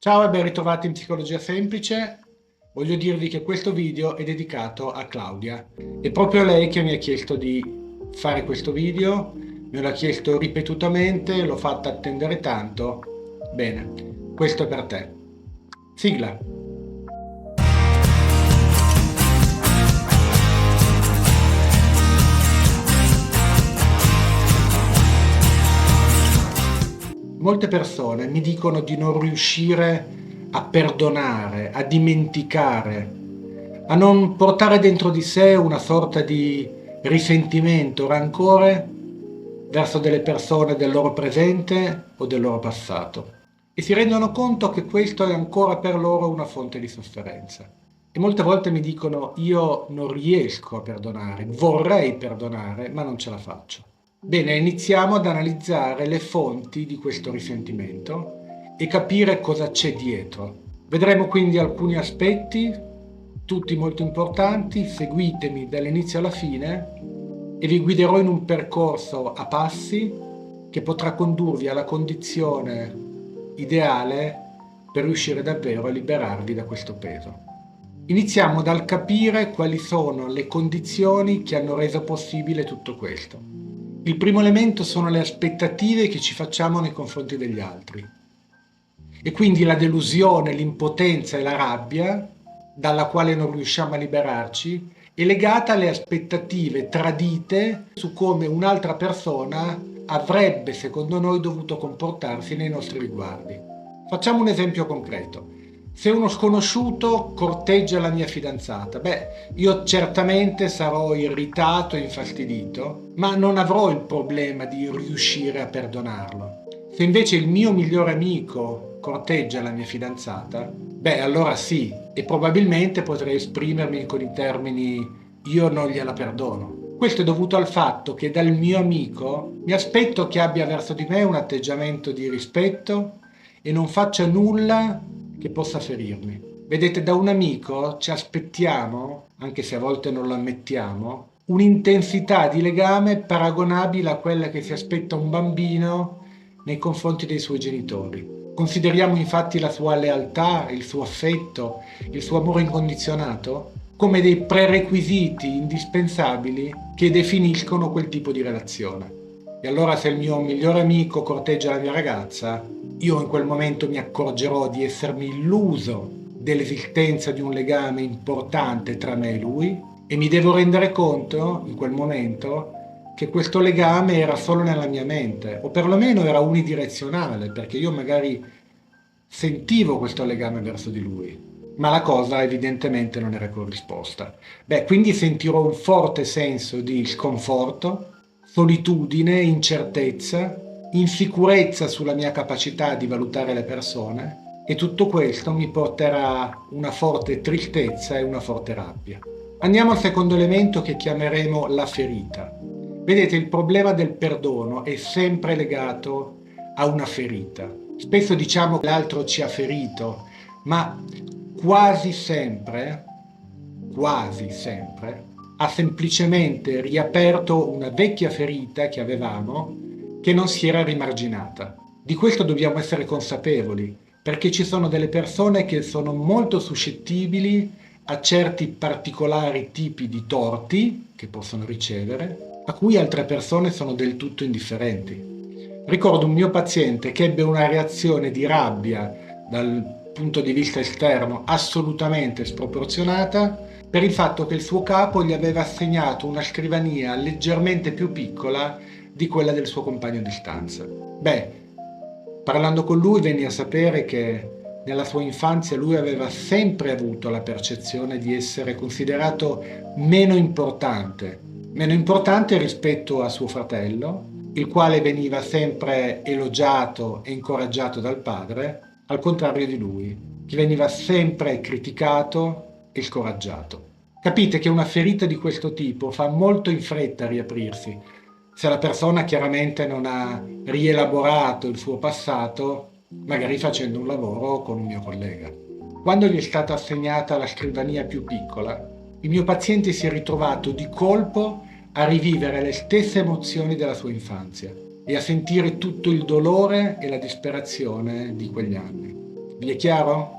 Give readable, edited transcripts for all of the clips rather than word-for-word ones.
Ciao e ben ritrovati in Psicologia Semplice. Voglio dirvi che questo video è dedicato a Claudia. È proprio lei che mi ha chiesto di fare questo video, me l'ha chiesto ripetutamente, l'ho fatta attendere tanto. Bene, questo è per te. Sigla. Molte persone mi dicono di non riuscire a perdonare, a dimenticare, a non portare dentro di sé una sorta di risentimento, rancore verso delle persone del loro presente o del loro passato. E si rendono conto che questo è ancora per loro una fonte di sofferenza. E molte volte mi dicono: io non riesco a perdonare, vorrei perdonare, ma non ce la faccio. Bene, iniziamo ad analizzare le fonti di questo risentimento e capire cosa c'è dietro. Vedremo quindi alcuni aspetti, tutti molto importanti. Seguitemi dall'inizio alla fine e vi guiderò in un percorso a passi che potrà condurvi alla condizione ideale per riuscire davvero a liberarvi da questo peso. Iniziamo dal capire quali sono le condizioni che hanno reso possibile tutto questo. Il primo elemento sono le aspettative che ci facciamo nei confronti degli altri. E quindi la delusione, l'impotenza e la rabbia, dalla quale non riusciamo a liberarci, è legata alle aspettative tradite su come un'altra persona avrebbe, secondo noi, dovuto comportarsi nei nostri riguardi. Facciamo un esempio concreto. Se uno sconosciuto corteggia la mia fidanzata, io certamente sarò irritato e infastidito, ma non avrò il problema di riuscire a perdonarlo. Se invece il mio migliore amico corteggia la mia fidanzata, allora sì, e probabilmente potrei esprimermi con i termini: io non gliela perdono. Questo è dovuto al fatto che dal mio amico mi aspetto che abbia verso di me un atteggiamento di rispetto e non faccia nulla che possa ferirmi. Vedete, da un amico ci aspettiamo, anche se a volte non lo ammettiamo, un'intensità di legame paragonabile a quella che si aspetta un bambino nei confronti dei suoi genitori. Consideriamo infatti la sua lealtà, il suo affetto, il suo amore incondizionato come dei prerequisiti indispensabili che definiscono quel tipo di relazione. E allora, se il mio migliore amico corteggia la mia ragazza, io in quel momento mi accorgerò di essermi illuso dell'esistenza di un legame importante tra me e lui e mi devo rendere conto in quel momento che questo legame era solo nella mia mente, o perlomeno era unidirezionale, perché io magari sentivo questo legame verso di lui, ma la cosa evidentemente non era corrisposta. Quindi sentirò un forte senso di sconforto, solitudine, incertezza, insicurezza sulla mia capacità di valutare le persone, e tutto questo mi porterà una forte tristezza e una forte rabbia. Andiamo al secondo elemento, che chiameremo la ferita. Vedete, il problema del perdono è sempre legato a una ferita. Spesso diciamo che l'altro ci ha ferito, ma quasi sempre ha semplicemente riaperto una vecchia ferita che avevamo, che non si era rimarginata. Di questo dobbiamo essere consapevoli, perché ci sono delle persone che sono molto suscettibili a certi particolari tipi di torti che possono ricevere, a cui altre persone sono del tutto indifferenti. Ricordo un mio paziente che ebbe una reazione di rabbia dal punto di vista esterno assolutamente sproporzionata per il fatto che il suo capo gli aveva assegnato una scrivania leggermente più piccola di quella del suo compagno di stanza. Parlando con lui venni a sapere che nella sua infanzia lui aveva sempre avuto la percezione di essere considerato meno importante rispetto a suo fratello, il quale veniva sempre elogiato e incoraggiato dal padre, al contrario di lui, che veniva sempre criticato e scoraggiato. Capite che una ferita di questo tipo fa molto in fretta a riaprirsi, se la persona chiaramente non ha rielaborato il suo passato, magari facendo un lavoro con un mio collega. Quando gli è stata assegnata la scrivania più piccola, il mio paziente si è ritrovato di colpo a rivivere le stesse emozioni della sua infanzia e a sentire tutto il dolore e la disperazione di quegli anni. Vi è chiaro?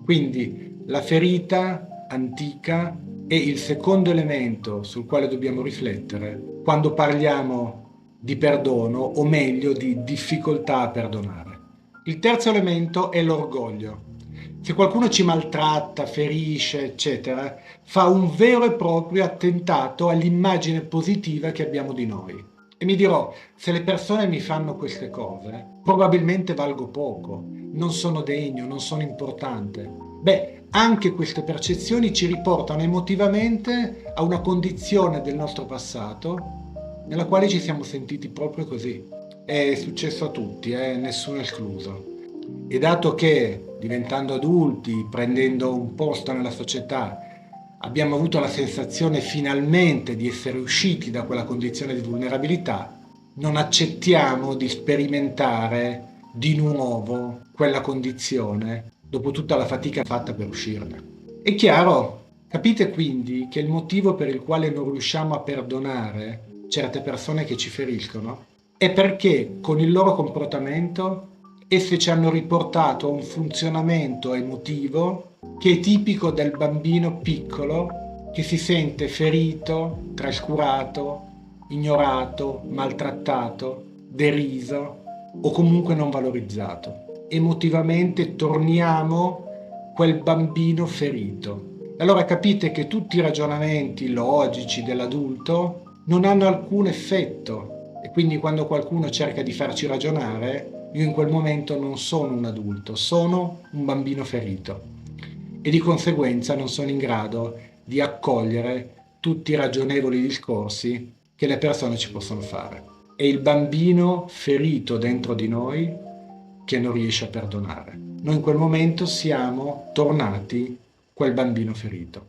Quindi la ferita antica è il secondo elemento sul quale dobbiamo riflettere quando parliamo di perdono, o meglio di difficoltà a perdonare. Il terzo elemento è l'orgoglio. Se qualcuno ci maltratta, ferisce, eccetera, fa un vero e proprio attentato all'immagine positiva che abbiamo di noi. E mi dirò, se le persone mi fanno queste cose, probabilmente valgo poco, non sono degno, non sono importante. Beh, anche queste percezioni ci riportano emotivamente a una condizione del nostro passato nella quale ci siamo sentiti proprio così. È successo a tutti, nessuno escluso. E dato che, diventando adulti, prendendo un posto nella società, abbiamo avuto la sensazione finalmente di essere usciti da quella condizione di vulnerabilità, non accettiamo di sperimentare di nuovo quella condizione dopo tutta la fatica fatta per uscirne. È chiaro? Capite quindi che il motivo per il quale non riusciamo a perdonare certe persone che ci feriscono è perché con il loro comportamento esse ci hanno riportato a un funzionamento emotivo che è tipico del bambino piccolo che si sente ferito, trascurato, ignorato, maltrattato, deriso o comunque non valorizzato. Emotivamente torniamo quel bambino ferito. Allora capite che tutti i ragionamenti logici dell'adulto non hanno alcun effetto e quindi quando qualcuno cerca di farci ragionare, io in quel momento non sono un adulto, sono un bambino ferito e di conseguenza non sono in grado di accogliere tutti i ragionevoli discorsi che le persone ci possono fare. È il bambino ferito dentro di noi che non riesce a perdonare. Noi in quel momento siamo tornati quel bambino ferito.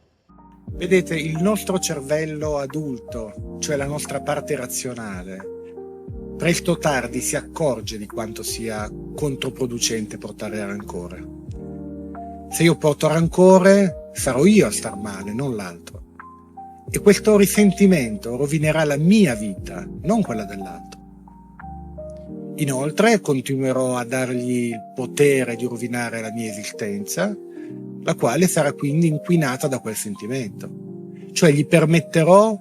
Vedete, il nostro cervello adulto, cioè la nostra parte razionale, presto o tardi si accorge di quanto sia controproducente portare rancore. Se io porto rancore, sarò io a star male, non l'altro. E questo risentimento rovinerà la mia vita, non quella dell'altro. Inoltre continuerò a dargli il potere di rovinare la mia esistenza, la quale sarà quindi inquinata da quel sentimento. Cioè gli permetterò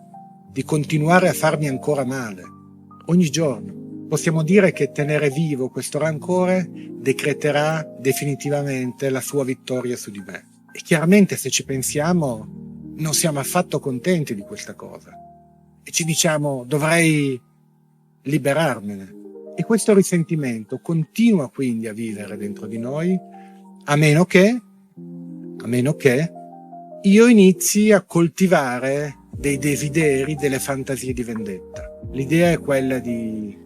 di continuare a farmi ancora male, ogni giorno. Possiamo dire che tenere vivo questo rancore decreterà definitivamente la sua vittoria su di me. E chiaramente se ci pensiamo non siamo affatto contenti di questa cosa. E ci diciamo dovrei liberarmene. E questo risentimento continua quindi a vivere dentro di noi a meno che io inizi a coltivare dei desideri, delle fantasie di vendetta. L'idea è quella di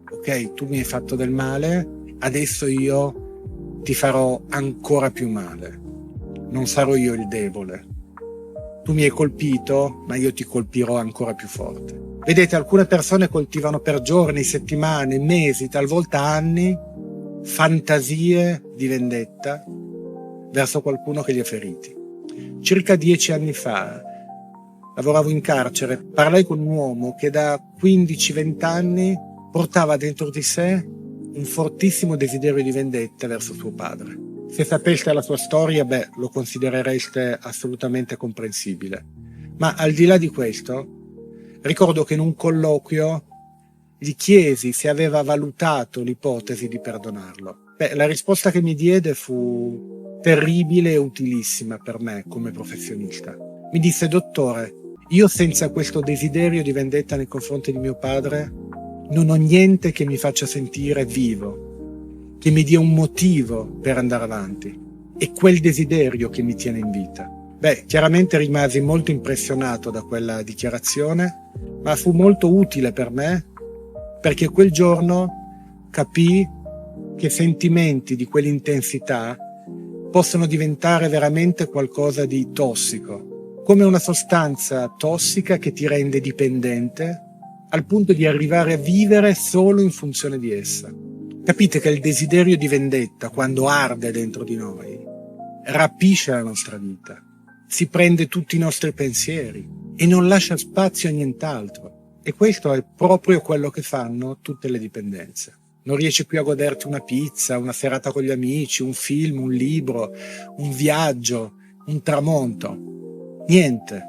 ok, tu mi hai fatto del male, adesso io ti farò ancora più male. Non sarò io il debole. Tu mi hai colpito, ma io ti colpirò ancora più forte. Vedete, alcune persone coltivano per giorni, settimane, mesi, talvolta anni, fantasie di vendetta verso qualcuno che li ha feriti. Circa 10 anni fa lavoravo in carcere, parlai con un uomo che da 15-20 anni portava dentro di sé un fortissimo desiderio di vendetta verso suo padre. Se sapeste la sua storia, lo considerereste assolutamente comprensibile. Ma al di là di questo, ricordo che in un colloquio gli chiesi se aveva valutato l'ipotesi di perdonarlo. La risposta che mi diede fu terribile e utilissima per me come professionista. Mi disse: dottore, io senza questo desiderio di vendetta nei confronti di mio padre non ho niente che mi faccia sentire vivo, che mi dia un motivo per andare avanti. È quel desiderio che mi tiene in vita. Chiaramente rimasi molto impressionato da quella dichiarazione, ma fu molto utile per me perché quel giorno capii che sentimenti di quell'intensità possono diventare veramente qualcosa di tossico, come una sostanza tossica che ti rende dipendente al punto di arrivare a vivere solo in funzione di essa. Capite che il desiderio di vendetta, quando arde dentro di noi, rapisce la nostra vita, si prende tutti i nostri pensieri e non lascia spazio a nient'altro. E questo è proprio quello che fanno tutte le dipendenze. non riesci più a goderti una pizza, una serata con gli amici, un film, un libro, un viaggio, un tramonto. Niente.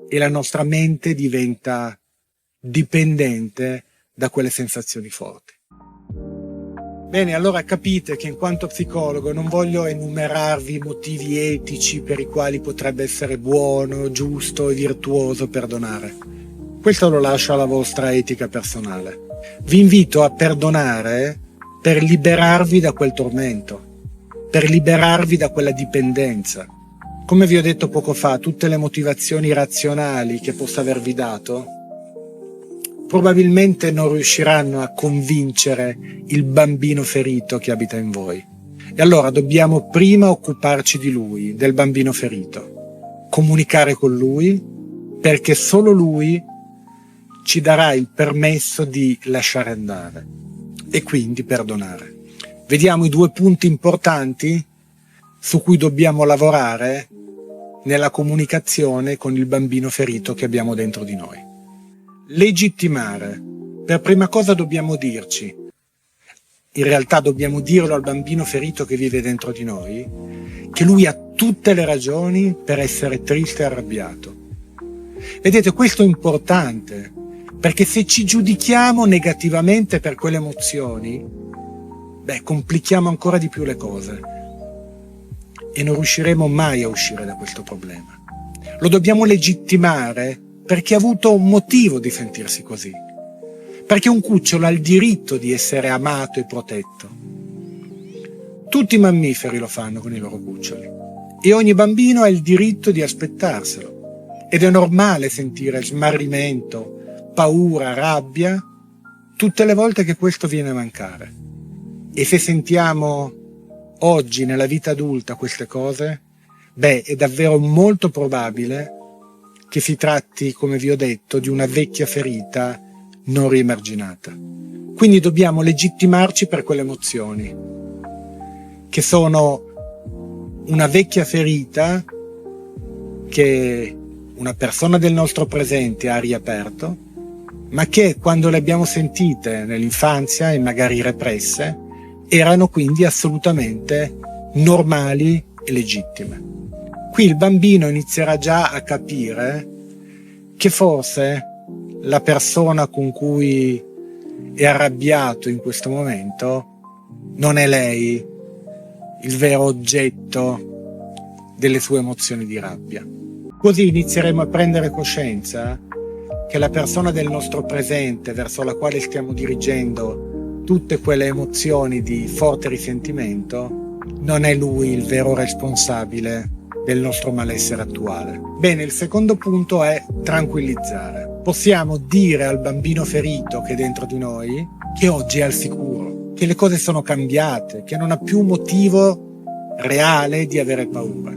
E la nostra mente diventa dipendente da quelle sensazioni forti. Bene, allora capite che in quanto psicologo non voglio enumerarvi i motivi etici per i quali potrebbe essere buono, giusto e virtuoso perdonare. Questo lo lascio alla vostra etica personale. Vi invito a perdonare per liberarvi da quel tormento, per liberarvi da quella dipendenza. Come vi ho detto poco fa, tutte le motivazioni razionali che possa avervi dato probabilmente non riusciranno a convincere il bambino ferito che abita in voi. E allora dobbiamo prima occuparci di lui, del bambino ferito, comunicare con lui, perché solo lui ci darà il permesso di lasciare andare e quindi perdonare. Vediamo i 2 punti importanti su cui dobbiamo lavorare nella comunicazione con il bambino ferito che abbiamo dentro di noi. Legittimare. Per prima cosa dobbiamo dirci, in realtà dobbiamo dirlo al bambino ferito che vive dentro di noi, che lui ha tutte le ragioni per essere triste e arrabbiato. Vedete, questo è importante, perché se ci giudichiamo negativamente per quelle emozioni, complichiamo ancora di più le cose e non riusciremo mai a uscire da questo problema. Lo dobbiamo legittimare perché ha avuto un motivo di sentirsi così, perché un cucciolo ha il diritto di essere amato e protetto. Tutti i mammiferi lo fanno con i loro cuccioli e ogni bambino ha il diritto di aspettarselo ed è normale sentire smarrimento, paura, rabbia tutte le volte che questo viene a mancare. E se sentiamo oggi nella vita adulta queste cose, è davvero molto probabile che si tratti, come vi ho detto, di una vecchia ferita non riemarginata. Quindi dobbiamo legittimarci per quelle emozioni, che sono una vecchia ferita che una persona del nostro presente ha riaperto, ma che quando le abbiamo sentite nell'infanzia e magari represse, erano quindi assolutamente normali e legittime. Qui il bambino inizierà già a capire che forse la persona con cui è arrabbiato in questo momento non è lei il vero oggetto delle sue emozioni di rabbia. Così inizieremo a prendere coscienza che la persona del nostro presente verso la quale stiamo dirigendo tutte quelle emozioni di forte risentimento non è lui il vero responsabile del nostro malessere attuale. Bene, il secondo punto è tranquillizzare. Possiamo dire al bambino ferito che è dentro di noi che oggi è al sicuro, che le cose sono cambiate, che non ha più motivo reale di avere paura,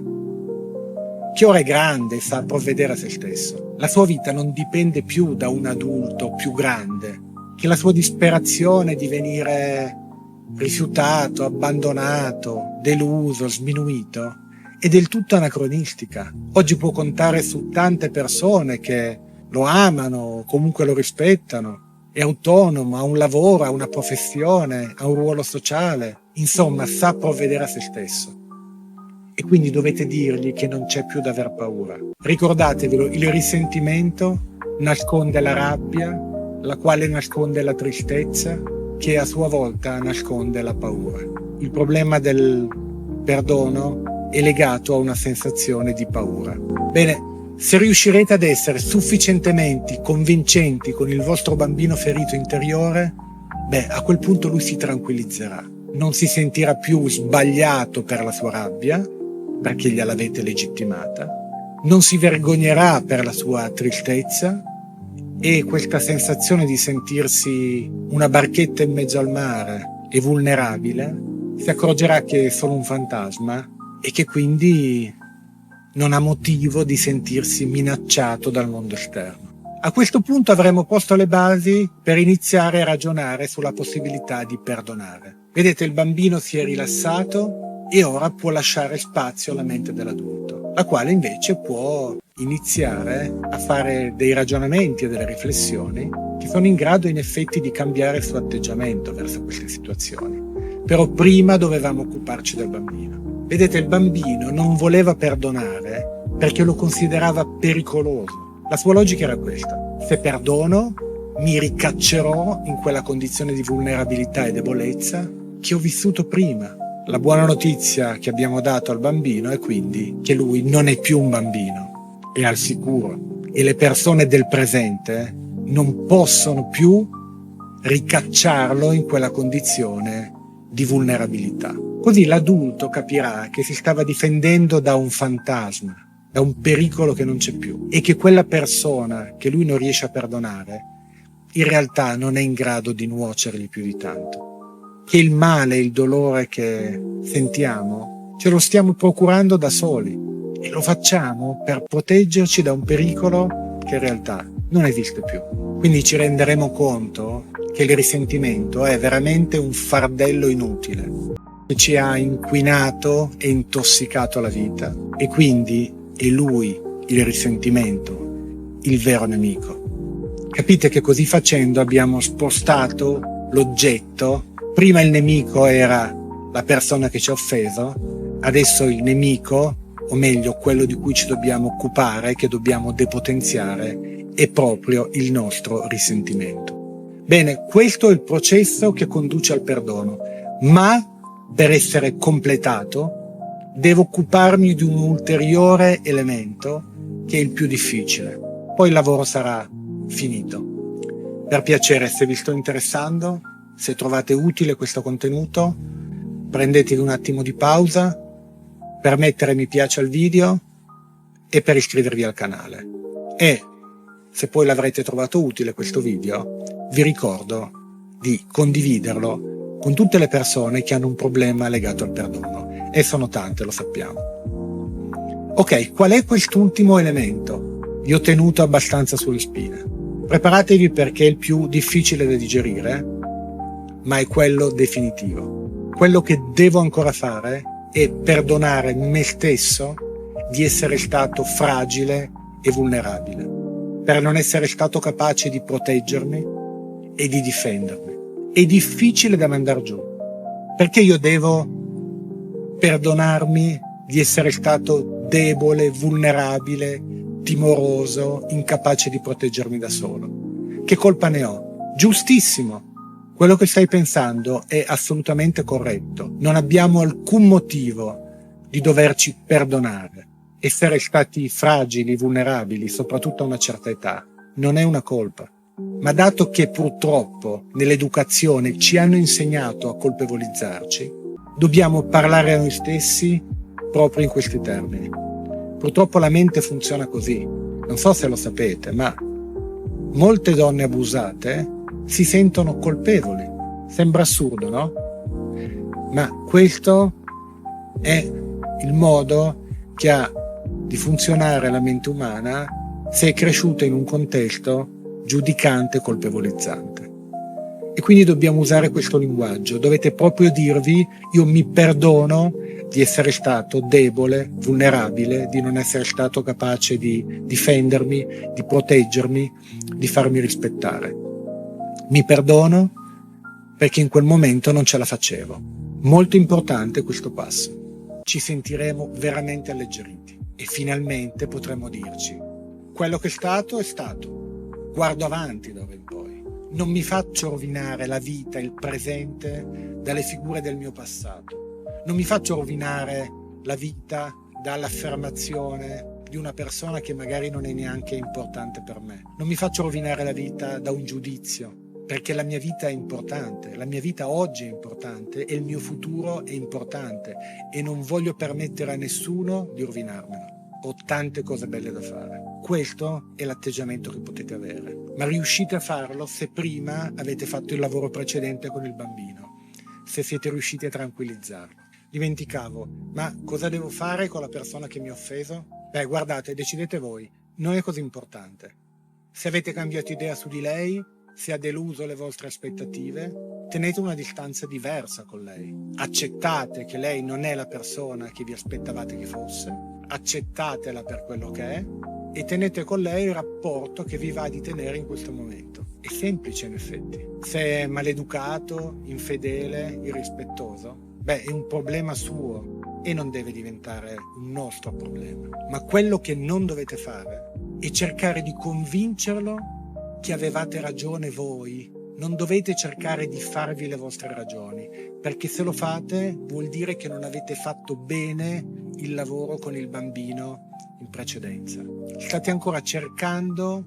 che ora è grande e sa provvedere a se stesso. La sua vita non dipende più da un adulto più grande, che la sua disperazione di venire rifiutato, abbandonato, deluso, sminuito è del tutto anacronistica. Oggi può contare su tante persone che lo amano, comunque lo rispettano, è autonomo, ha un lavoro, ha una professione, ha un ruolo sociale, insomma sa provvedere a se stesso. E quindi dovete dirgli che non c'è più da aver paura. Ricordatevelo, il risentimento nasconde la rabbia, la quale nasconde la tristezza, che a sua volta nasconde la paura. Il problema del perdono è legato a una sensazione di paura. Bene, se riuscirete ad essere sufficientemente convincenti con il vostro bambino ferito interiore, a quel punto lui si tranquillizzerà. Non si sentirà più sbagliato per la sua rabbia, perché gliel'avete legittimata. Non si vergognerà per la sua tristezza e questa sensazione di sentirsi una barchetta in mezzo al mare e vulnerabile si accorgerà che è solo un fantasma e che quindi non ha motivo di sentirsi minacciato dal mondo esterno. A questo punto avremo posto le basi per iniziare a ragionare sulla possibilità di perdonare. Vedete, il bambino si è rilassato e ora può lasciare spazio alla mente dell'adulto, la quale invece può iniziare a fare dei ragionamenti e delle riflessioni che sono in grado in effetti di cambiare il suo atteggiamento verso queste situazioni. Però prima dovevamo occuparci del bambino. Vedete, il bambino non voleva perdonare perché lo considerava pericoloso. La sua logica era questa: se perdono mi ricaccerò in quella condizione di vulnerabilità e debolezza che ho vissuto prima. La buona notizia che abbiamo dato al bambino è quindi che lui non è più un bambino, è al sicuro, e le persone del presente non possono più ricacciarlo in quella condizione di vulnerabilità. Così l'adulto capirà che si stava difendendo da un fantasma, da un pericolo che non c'è più, e che quella persona che lui non riesce a perdonare in realtà non è in grado di nuocergli più di tanto. Che il male, il dolore che sentiamo, ce lo stiamo procurando da soli e lo facciamo per proteggerci da un pericolo che in realtà non esiste più. Quindi ci renderemo conto che il risentimento è veramente un fardello inutile che ci ha inquinato e intossicato la vita, e quindi è lui, il risentimento, il vero nemico. Capite che così facendo abbiamo spostato l'oggetto. Prima il nemico era la persona che ci ha offeso, adesso il nemico, o meglio quello di cui ci dobbiamo occupare, che dobbiamo depotenziare, è proprio il nostro risentimento. Bene, questo è il processo che conduce al perdono, ma per essere completato devo occuparmi di un ulteriore elemento che è il più difficile. Poi il lavoro sarà finito. Per piacere, se vi sto interessando, se trovate utile questo contenuto, prendetevi un attimo di pausa per mettere mi piace al video e per iscrivervi al canale. E se poi l'avrete trovato utile questo video, vi ricordo di condividerlo con tutte le persone che hanno un problema legato al perdono. E sono tante, lo sappiamo. Ok, qual è quest'ultimo elemento? Vi ho tenuto abbastanza sulle spine. Preparatevi perché è il più difficile da digerire, ma è quello definitivo. Quello che devo ancora fare è perdonare me stesso di essere stato fragile e vulnerabile, per non essere stato capace di proteggermi e di difendermi. È difficile da mandar giù, perché io devo perdonarmi di essere stato debole, vulnerabile, timoroso, incapace di proteggermi da solo. Che colpa ne ho? Giustissimo. Quello che stai pensando è assolutamente corretto. Non abbiamo alcun motivo di doverci perdonare. Essere stati fragili, vulnerabili, soprattutto a una certa età, non è una colpa. Ma dato che purtroppo nell'educazione ci hanno insegnato a colpevolizzarci, dobbiamo parlare a noi stessi proprio in questi termini. Purtroppo la mente funziona così. Non so se lo sapete, ma molte donne abusate si sentono colpevoli. Sembra assurdo, no? Ma questo è il modo che ha di funzionare la mente umana se è cresciuta in un contesto giudicante e colpevolizzante. E quindi dobbiamo usare questo linguaggio. Dovete proprio dirvi: io mi perdono di essere stato debole, vulnerabile, di non essere stato capace di difendermi, di proteggermi, di farmi rispettare. Mi perdono perché in quel momento non ce la facevo. Molto importante questo passo. Ci sentiremo veramente alleggeriti e finalmente potremo dirci: quello che è stato, guardo avanti da ora in poi. Non mi faccio rovinare la vita, il presente, dalle figure del mio passato. Non mi faccio rovinare la vita dall'affermazione di una persona che magari non è neanche importante per me. Non mi faccio rovinare la vita da un giudizio, perché la mia vita è importante, la mia vita oggi è importante e il mio futuro è importante e non voglio permettere a nessuno di rovinarmelo. Ho tante cose belle da fare. Questo è l'atteggiamento che potete avere, ma riuscite a farlo se prima avete fatto il lavoro precedente con il bambino, se siete riusciti a tranquillizzarlo. Dimenticavo, ma cosa devo fare con la persona che mi ha offeso? Beh, guardate, decidete voi, non è così importante. Se avete cambiato idea su di lei, se ha deluso le vostre aspettative, tenete una distanza diversa con lei. Accettate che lei non è la persona che vi aspettavate che fosse, accettatela per quello che è e tenete con lei il rapporto che vi va di tenere in questo momento. È semplice in effetti. Se è maleducato, infedele, irrispettoso, è un problema suo e non deve diventare un nostro problema. Ma quello che non dovete fare è cercare di convincerlo che avevate ragione voi. Non dovete cercare di farvi le vostre ragioni, perché se lo fate vuol dire che non avete fatto bene il lavoro con il bambino in precedenza. State ancora cercando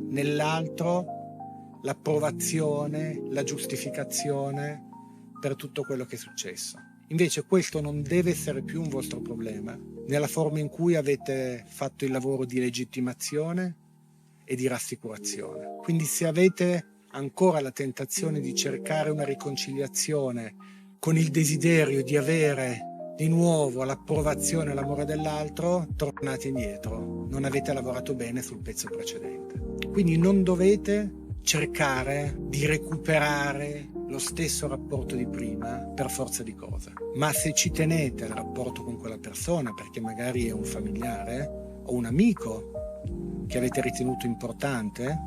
nell'altro l'approvazione, la giustificazione per tutto quello che è successo. Invece questo non deve essere più un vostro problema, nella forma in cui avete fatto il lavoro di legittimazione e di rassicurazione. Quindi se avete ancora la tentazione di cercare una riconciliazione con il desiderio di avere di nuovo l'approvazione e l'amore dell'altro, tornate indietro, non avete lavorato bene sul pezzo precedente. Quindi non dovete cercare di recuperare lo stesso rapporto di prima per forza di cose, ma se ci tenete al rapporto con quella persona, perché magari è un familiare o un amico che avete ritenuto importante,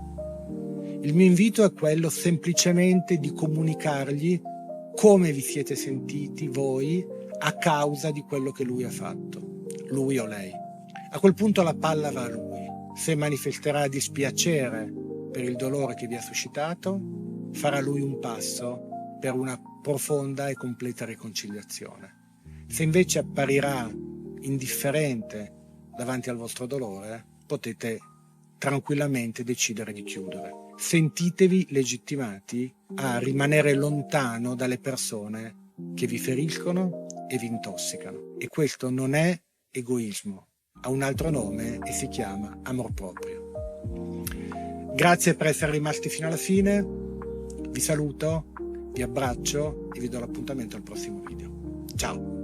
il mio invito è quello semplicemente di comunicargli come vi siete sentiti voi a causa di quello che lui ha fatto, lui o lei. A quel punto la palla va a lui. Se manifesterà dispiacere per il dolore che vi ha suscitato, farà lui un passo per una profonda e completa riconciliazione. Se invece apparirà indifferente davanti al vostro dolore, potete tranquillamente decidere di chiudere. Sentitevi legittimati a rimanere lontano dalle persone che vi feriscono e vi intossicano. E questo non è egoismo, ha un altro nome e si chiama amor proprio. Grazie per essere rimasti fino alla fine, vi saluto, vi abbraccio e vi do l'appuntamento al prossimo video. Ciao!